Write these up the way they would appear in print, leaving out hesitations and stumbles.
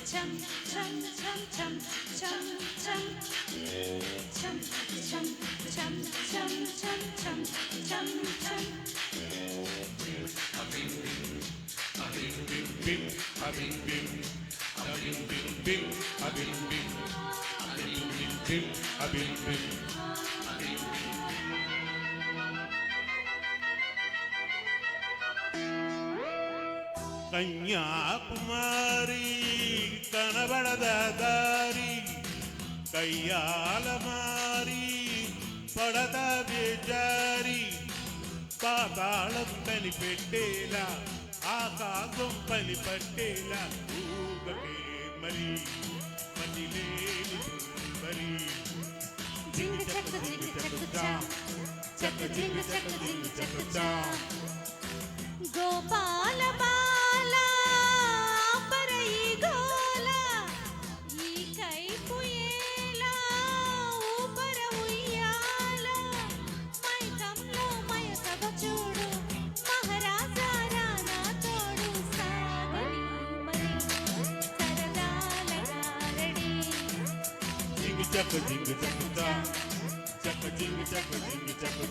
chum chum chum chum chum chum chum chum chum chum chum chum chum chum bim a bim bim a bim bim bim a bim bim bim a bim bim Kanyakumari కనబడద దారి కయ్యాల మారి పడద బేజారి పాతాళం కనిపెట్టేలా ఆకాశం పని పట్టేలా ఊగకే మరి మదిలేని మరి జింగ్ చక్ జింగ్ చక్ చక్ జింగ్ చక్ జింగ్ చక్ గోపాల బాల పరై గోల ఈ కైపు ఏలా ఊపర ఉయ్యాల మైకంలో మయసభ చూడు మహారాజా రానా తోడు సాగని మరి సరదాల గారడి జింగ్ చక్ జింగ్ చక్ చక్ జింగ్ చక్ జింగ్ చక్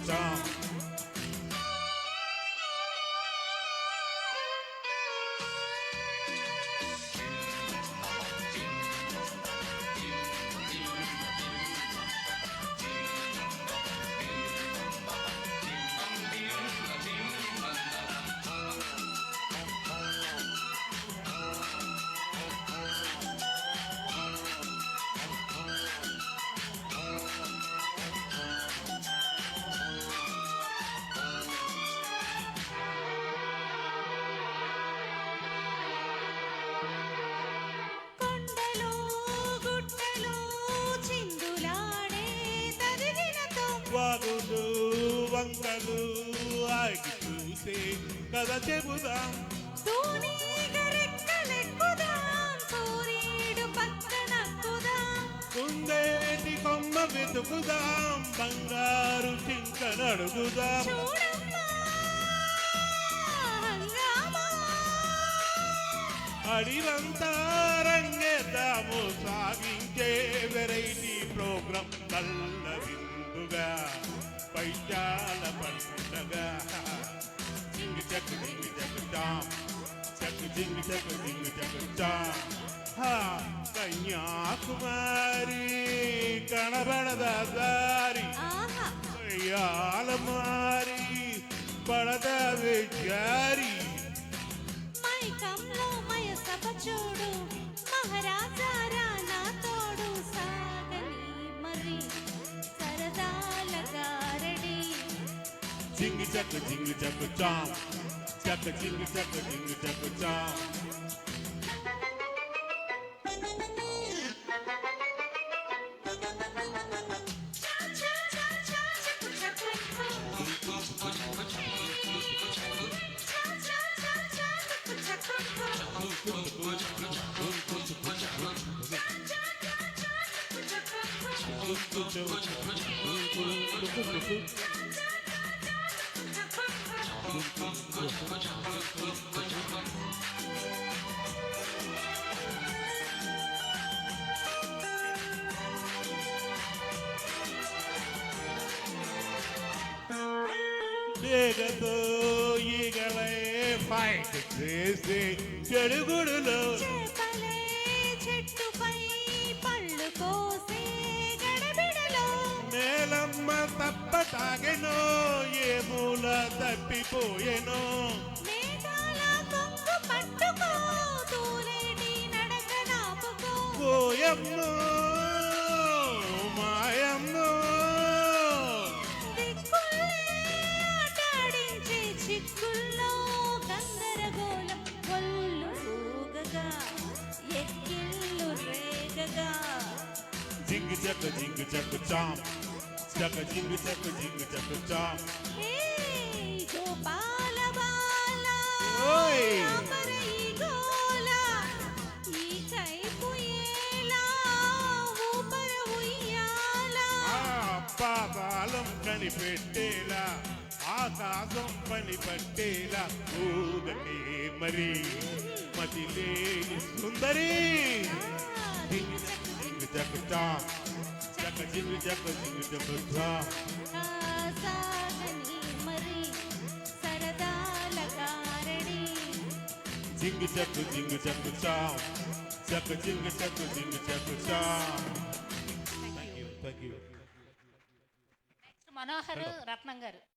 కొండలు గుట్టలు చిందులాడే తదిగినతో వాగులు వంకలు ఆగి చూసే కథ చెబుదాం తూనీగరెక్కలెక్కుదాం సూర్యుడు పక్కనక్కుదాం కుందేటి కొమ్మ వెతుకుదాం బంగారు చింక నడుగుదాం చూడమ్మా హంగామా అడివంతా రంగేద్దాము సాగించే వెరైటీ ప్రోగ్రాం నల్ల విందుగా పైచాల పండుగ జింగ్ చక్ జింగ్ చక్ చక్ జింగ్ చక్ జింగ్ చక్ కన్యాకుమారి కనబడద దారి ఆహా కయ్యాల మారి పడద జారి మైకంలో మయసభ చూడు మహారాజా రానా తోడు సాగని మరి సరదాల గారడి జింగ్ చక్ జింగ్ చక్ చక్ జింగ్ చక్ జింగ్ చక్ వేగతో ఈగలే ఫైట్ చేసి చెడుగుడులో చేపలే చెట్టుపై పళ్ళు కోసే గడబిడలో నేలమ్మ తప్పటాగెనో ఏ మూల తప్పిపోయెనో మేఘాల కొంగు పట్టుకో తూలేటి నడక నాపుకో ఓయమ్మో మాయమ్మో దిక్కులే ఆటాడించే చిక్కుల్లో గందరగోళం ఒళ్ళు ఊగగా ఎక్కిళ్ళు రేగగా జింగ్ చక్ జింగ్ చక్ చక్ జింగ్ చక్ జింగ్ చక్ ఏయ్ గోపాల బాల ఓయ్ పరై గోల ఈ కైపు ఏలా ఊపర ఉయ్యాల పాతాళం కనిపెట్టేలా ఆకాశం పని పట్టేలా ఊగకే మరి మతి సాటి లేని సుందరి జింగు జక జింగు జక జా జక జింగు జక జింగు జక జా సాగని మరి సరదాల గారడి జింగు జక జింగు జక జా జక జింగు జక జింగు జక జా. Thank you. మనోహర్ రత్నం గారు